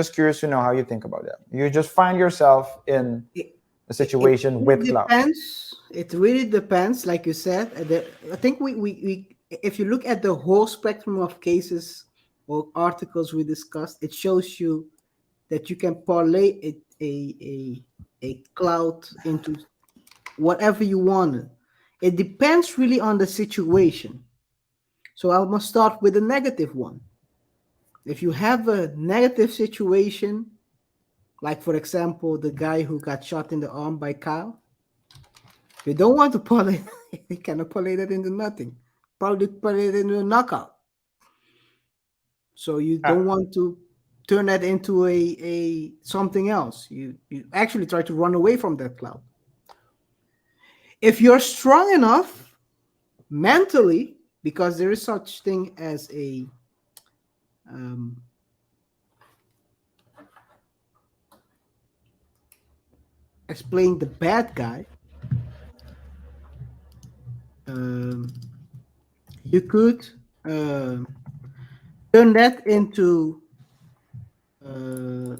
Just curious to know how you think about that. You just find yourself in It, a it situation really with cloud. depends. It really depends, like you said. I think if you look at the whole spectrum of cases or articles we discussed, it shows you that you can parlay a cloud into whatever you want. It depends really on the situation. So I must start with a negative one. If you have a negative situation, like for example, the guy who got shot in the arm by Kyle, you don't want to parlay. You cannot parlay that into nothing. Probably parlay it into a knockout. So you Ah, don't want to turn that into a something else. You actually try to run away from that cloud. If you're strong enough mentally, because there is such thing as a um, explain the bad guy, um, you could um turn that into uh,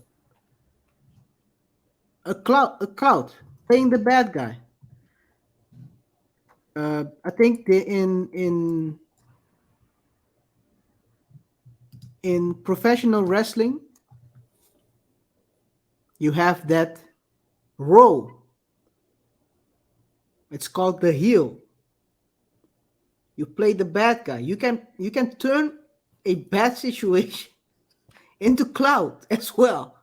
a cloud playing the bad guy. I think in professional wrestling, you have that role. It's called the heel. You play the bad guy. You can turn a bad situation into cloud as well.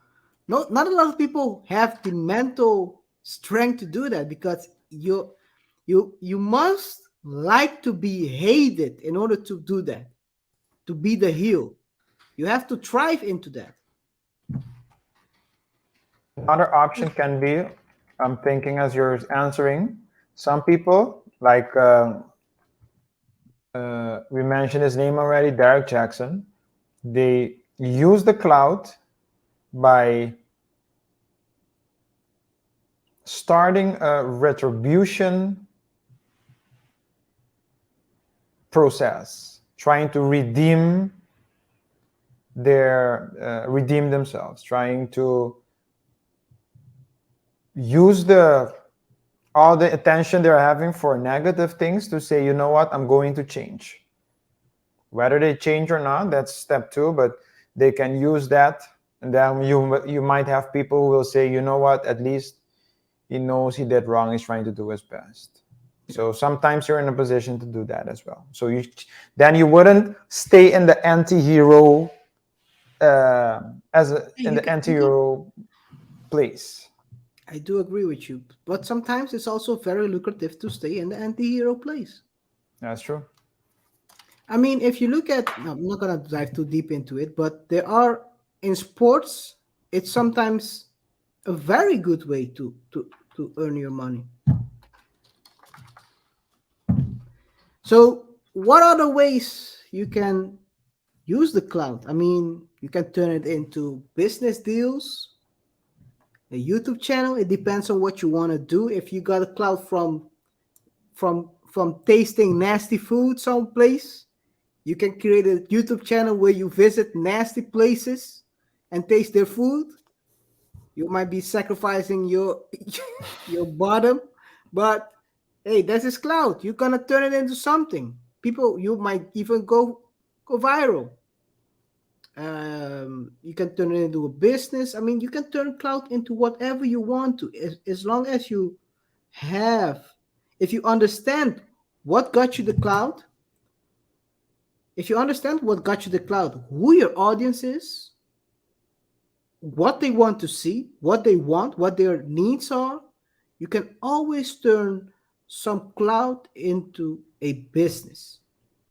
Not a lot of people have the mental strength to do that because you must like to be hated in order to do that, to be the heel. You have to thrive into that. another option can be, I'm thinking as you're answering, some people, like we mentioned his name already, Derek Jackson, they use the cloud by starting a retribution process, trying to redeem themselves, trying to use the all the attention they're having for negative things to say, you know what, I'm going to change. Whether they change or not, that's step two, but they can use that. And then you might have people who will say, you know what, at least he knows he did wrong, he's trying to do his best. So sometimes you're in a position to do that as well. So you wouldn't stay in the anti-hero Yeah, in you the can, you can. anti-hero place. I do agree with you, but sometimes it's also very lucrative to stay in the anti-hero place. That's true. I mean, if you look at, no, I'm not gonna dive too deep into it, but there are in sports, it's sometimes a very good way to earn your money. So, what are the ways you can use the cloud? I mean, you can turn it into business deals, a YouTube channel. It depends on what you want to do. If you got a cloud from tasting nasty food someplace, you can create a YouTube channel where you visit nasty places and taste their food. You might be sacrificing your your bottom, but hey, this is cloud. You're gonna turn it into something. People, you might even go viral. You can turn it into a business. I mean, you can turn cloud into whatever you want to, as long as you have, if you understand what got you the cloud, if you understand what got you the cloud, who your audience is, what they want to see, what they want, what their needs are, you can always turn some cloud into a business.